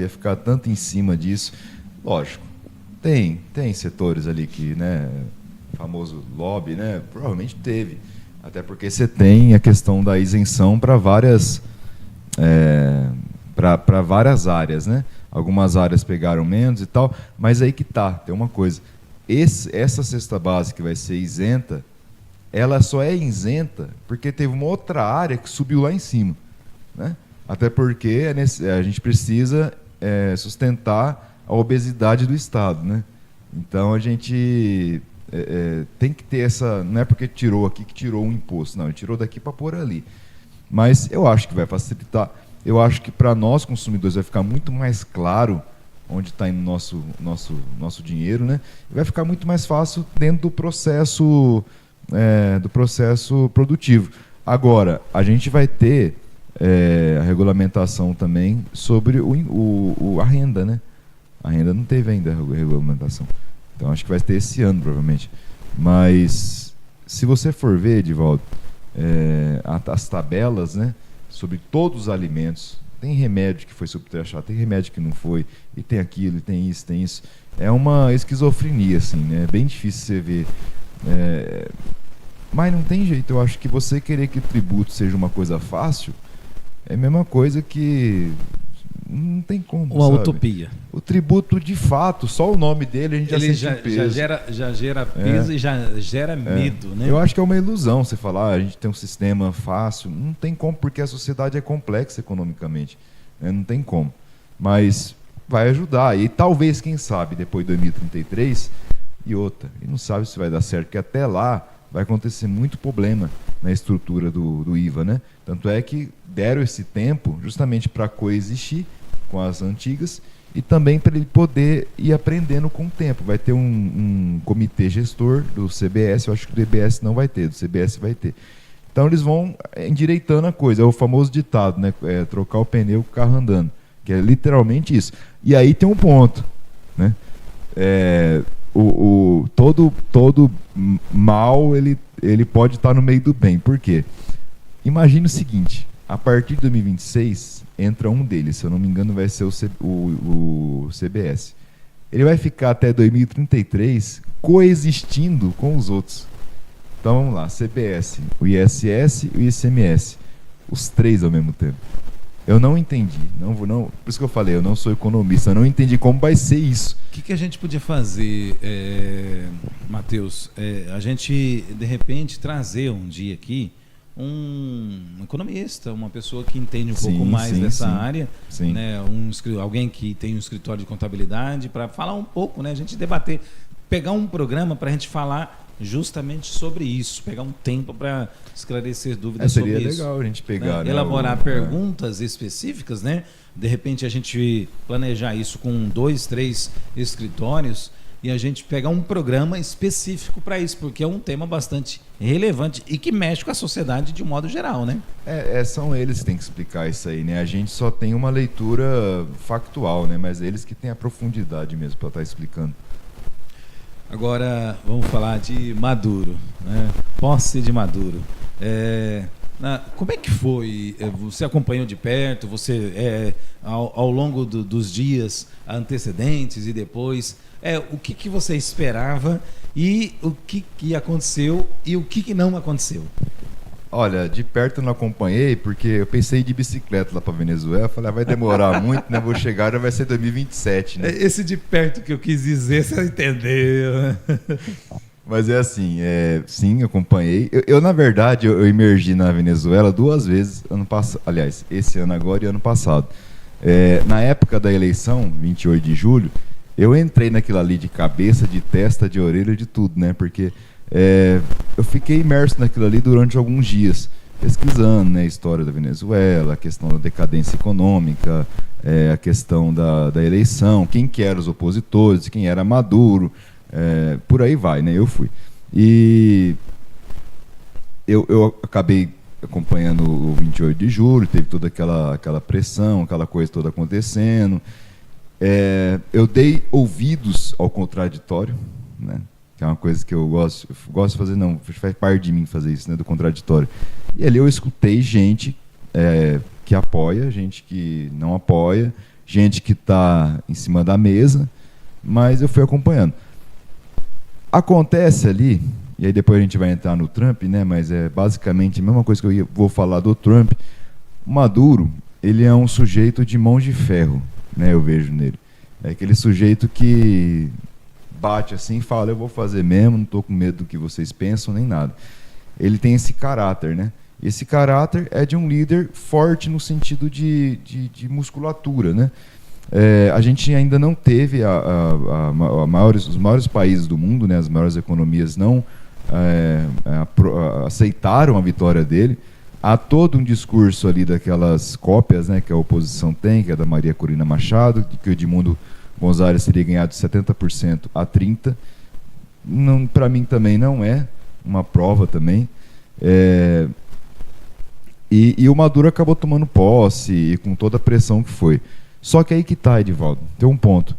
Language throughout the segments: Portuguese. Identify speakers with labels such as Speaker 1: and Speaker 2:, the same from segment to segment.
Speaker 1: ia ficar tanto em cima disso. Lógico, tem setores ali que, né, famoso lobby, né, provavelmente teve. Até porque você tem a questão da isenção para várias, para várias áreas, né? Algumas áreas pegaram menos e tal, mas aí que tá, tem uma coisa. Essa cesta básica que vai ser isenta, ela só é isenta porque teve uma outra área que subiu lá em cima, né? Até porque a gente precisa sustentar a obesidade do Estado, né? Então a gente tem que ter essa... Não é porque tirou aqui que tirou um imposto, não. Tirou daqui para pôr ali. Mas eu acho que vai facilitar. Eu acho que para nós, consumidores, vai ficar muito mais claro onde está indo nosso dinheiro, né? E vai ficar muito mais fácil dentro do processo produtivo. Agora, a gente vai ter a regulamentação também sobre a renda, né? A renda não teve ainda a regulamentação. Então, acho que vai ter esse ano, provavelmente. Mas, se você for ver, Edivaldo, as tabelas, né, sobre todos os alimentos, tem remédio que foi subtaxado, tem remédio que não foi, e tem aquilo, e tem isso, tem isso. É uma esquizofrenia, assim, né? É bem difícil você ver. Mas não tem jeito. Eu acho que você querer que o tributo seja uma coisa fácil é a mesma coisa que... Não tem como,
Speaker 2: uma
Speaker 1: sabe?
Speaker 2: utopia.
Speaker 1: O tributo, de fato, só o nome dele a gente
Speaker 2: Ele
Speaker 1: já sente peso.
Speaker 2: já gera peso e já gera medo, né?
Speaker 1: Eu acho que é uma ilusão você falar, a gente tem um sistema fácil. Não tem como, porque a sociedade é complexa economicamente, né? Não tem como. Mas vai ajudar. E talvez, quem sabe, depois de 2033, e não sabe se vai dar certo, porque até lá vai acontecer muito problema na estrutura do IVA, né? Tanto é que deram esse tempo justamente para coexistir com as antigas e também para ele poder ir aprendendo com o tempo. Vai ter um comitê gestor do CBS, eu acho que do DBS não vai ter, do CBS vai ter. Então eles vão endireitando a coisa, é o famoso ditado, né? Trocar o pneu com o carro andando, que é literalmente isso. E aí tem um ponto, né? Todo mal ele pode estar no meio do bem. Por quê? Imagine o seguinte: a partir de 2026 entra um deles, se eu não me engano vai ser o CBS. Ele vai ficar até 2033 coexistindo com os outros. Então vamos lá, CBS, o ISS e o ICMS, os três ao mesmo tempo. Eu não entendi, não, por isso que eu falei, eu não sou economista, eu não entendi como vai ser isso.
Speaker 2: O que a gente podia fazer, Matheus? A gente, de repente, trazer um dia aqui um economista, uma pessoa que entende um pouco mais dessa área, né? Alguém que tem um escritório de contabilidade, para falar um pouco, né? A gente debater, pegar um programa para a gente falar justamente sobre isso, pegar um tempo para esclarecer dúvidas sobre isso.
Speaker 1: Seria legal a gente pegar, né?
Speaker 2: Elaborar perguntas específicas, né? De repente a gente planejar isso com 2, 3 escritórios e a gente pegar um programa específico para isso, porque é um tema bastante relevante e que mexe com a sociedade de um modo geral, né?
Speaker 1: São eles que têm que explicar isso aí, né? A gente só tem uma leitura factual, né? Mas eles que têm a profundidade mesmo para estar explicando.
Speaker 2: Agora vamos falar de Maduro, né? Posse de Maduro. Como é que foi? Você acompanhou de perto? Você, ao longo dos dias antecedentes e depois, o que você esperava e o que aconteceu e o que não aconteceu?
Speaker 1: Olha, de perto eu não acompanhei, porque eu pensei de bicicleta lá para Venezuela. Falei, vai demorar muito, né? Vou chegar, já vai ser 2027, né?
Speaker 2: Esse de perto que eu quis dizer, você entendeu, né?
Speaker 1: Mas assim, sim, acompanhei. Na verdade, eu emergi na Venezuela 2 vezes, ano passado. Aliás, esse ano agora e ano passado. Na época da eleição, 28 de julho, eu entrei naquilo ali de cabeça, de testa, de orelha, de tudo, né? Porque eu fiquei imerso naquilo ali durante alguns dias, pesquisando, né, a história da Venezuela, a questão da decadência econômica, a questão da eleição, quem que eram os opositores, quem era Maduro, por aí vai, né? Eu fui. E eu acabei acompanhando o 28 de julho, teve toda aquela pressão, aquela coisa toda acontecendo. Eu dei ouvidos ao contraditório, né? Que é uma coisa que eu gosto de fazer, não, faz parte de mim fazer isso, né, do contraditório. E ali eu escutei gente que apoia, gente que não apoia, gente que está em cima da mesa, mas eu fui acompanhando. Acontece ali, e aí depois a gente vai entrar no Trump, né? Mas é basicamente a mesma coisa que vou falar do Trump. O Maduro, ele é um sujeito de mãos de ferro, né? Eu vejo nele. É aquele sujeito que bate assim e fala, eu vou fazer mesmo, não estou com medo do que vocês pensam, nem nada. Ele tem esse caráter, né? Esse caráter é de um líder forte no sentido de musculatura, né? A gente ainda não teve os maiores países do mundo, né? As maiores economias não aceitaram a vitória dele. Há todo um discurso ali daquelas cópias, né, que a oposição tem, que é da Maria Corina Machado, de que o Edmundo Gonzalez teria ganhado de 70% a 30%. Para mim também não é uma prova também. E o Maduro acabou tomando posse e com toda a pressão que foi. Só que aí que tá, Edivaldo, tem um ponto.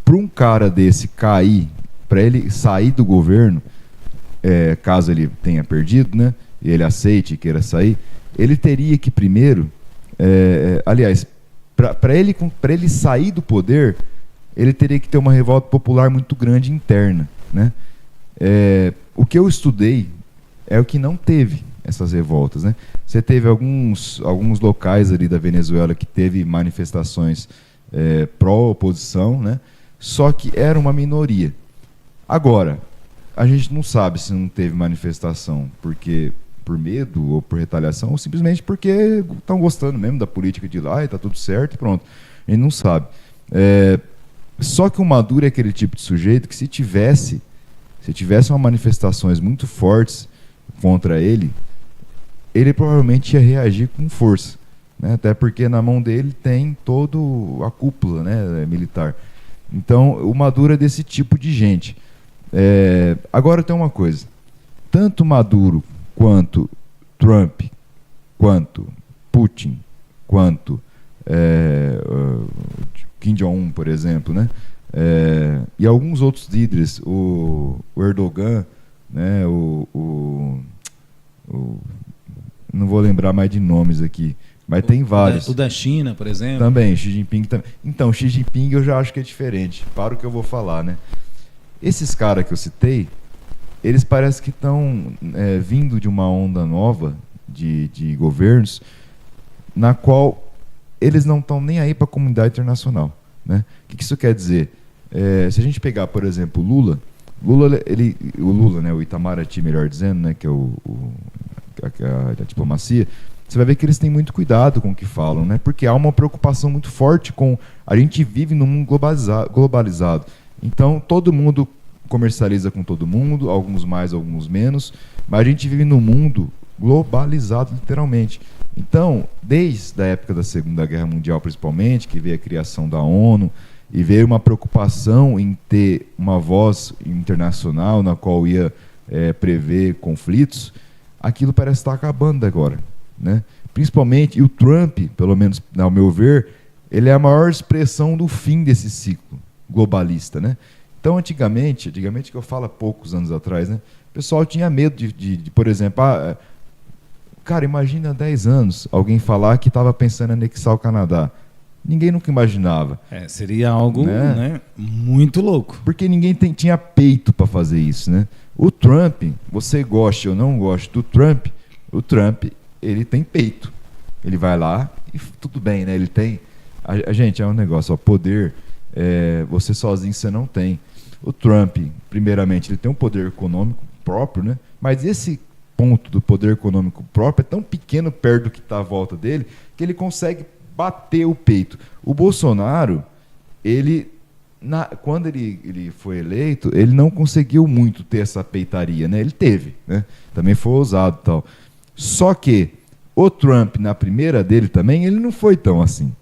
Speaker 1: Para um cara desse cair, para ele sair do governo, caso ele tenha perdido, né, e ele aceite e queira sair, ele teria que primeiro, aliás, para ele sair do poder, ele teria que ter uma revolta popular muito grande interna, né? O que eu estudei é o que não teve essas revoltas, né? Você teve alguns locais ali da Venezuela que teve manifestações pró-oposição, né? Só que era uma minoria. Agora, a gente não sabe se não teve manifestação porque por medo ou por retaliação, ou simplesmente porque estão gostando mesmo da política de lá e está tudo certo e pronto. A gente não sabe. Só que o Maduro é aquele tipo de sujeito que se tivesse uma manifestações muito fortes contra ele provavelmente ia reagir com força, né? Até porque na mão dele tem toda a cúpula, né, militar. Então, o Maduro é desse tipo de gente. Agora tem uma coisa. Tanto Maduro quanto Trump, quanto Putin, quanto Kim Jong-un, por exemplo, né? E alguns outros líderes, o Erdogan, né? Não vou lembrar mais de nomes aqui, mas tem vários.
Speaker 2: O da China, por exemplo.
Speaker 1: Também, Xi Jinping também. Então, Xi Jinping eu já acho que é diferente. Para o que eu vou falar, né? Esses caras que eu citei, eles parecem que estão vindo de uma onda nova de governos na qual eles não estão nem aí para a comunidade internacional, né? O que isso quer dizer? Se a gente pegar, por exemplo, o Lula, né, o Itamaraty, melhor dizendo, né, que é a diplomacia, você vai ver que eles têm muito cuidado com o que falam, né? Porque há uma preocupação muito forte com... A gente vive num mundo globalizado. Então, todo mundo comercializa com todo mundo, alguns mais, alguns menos, mas a gente vive num mundo globalizado, literalmente. Então, desde a época da Segunda Guerra Mundial, principalmente, que veio a criação da ONU, e veio uma preocupação em ter uma voz internacional na qual ia prever conflitos, aquilo parece estar acabando agora, né? Principalmente, e o Trump, pelo menos ao meu ver, ele é a maior expressão do fim desse ciclo globalista, né? Então, antigamente que eu falo há poucos anos atrás, né, o pessoal tinha medo de por exemplo, cara, imagina há 10 anos alguém falar que estava pensando em anexar o Canadá. Ninguém nunca imaginava.
Speaker 2: Seria algo, né, muito louco.
Speaker 1: Porque ninguém tinha peito para fazer isso, né? O Trump, você goste ou não goste do Trump, o Trump, ele tem peito. Ele vai lá e tudo bem, né? Ele tem... Gente, é um negócio, poder, você sozinho você não tem. O Trump, primeiramente, ele tem um poder econômico próprio, né? Mas esse ponto do poder econômico próprio é tão pequeno perto do que está à volta dele que ele consegue bater o peito. O Bolsonaro, quando ele foi eleito, ele não conseguiu muito ter essa peitaria, né? Ele teve, né? Também foi ousado e tal. Só que o Trump, na primeira dele também, ele não foi tão assim.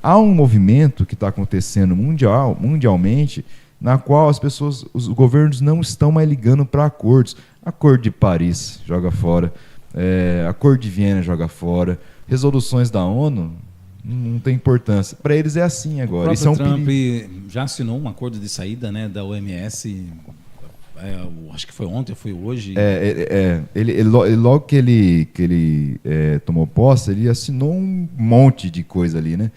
Speaker 1: Há um movimento que está acontecendo mundialmente, na qual os governos não estão mais ligando para acordos. Acordo de Paris joga fora, Acordo de Viena joga fora, resoluções da ONU não tem importância. Para eles é assim agora.
Speaker 2: O próprio Trump já assinou um acordo de saída, né, da OMS, acho que foi ontem, foi hoje.
Speaker 1: Logo que ele tomou posse, ele assinou um monte de coisa ali, né?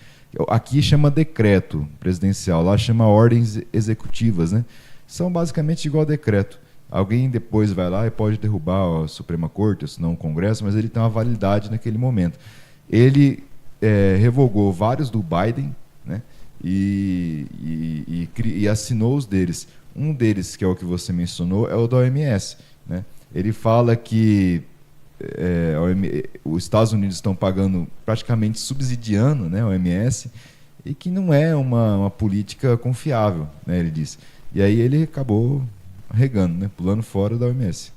Speaker 1: Aqui chama decreto presidencial, lá chama ordens executivas, né? São basicamente igual a decreto. Alguém depois vai lá e pode derrubar a Suprema Corte, ou se não o Congresso, mas ele tem uma validade naquele momento. Ele revogou vários do Biden, né? E assinou os deles. Um deles, que é o que você mencionou, é o da OMS, né? Ele fala que os Estados Unidos estão pagando, praticamente subsidiando, né, a OMS, e que não é uma política confiável, né, ele diz. E aí ele acabou regando, né, pulando fora da OMS.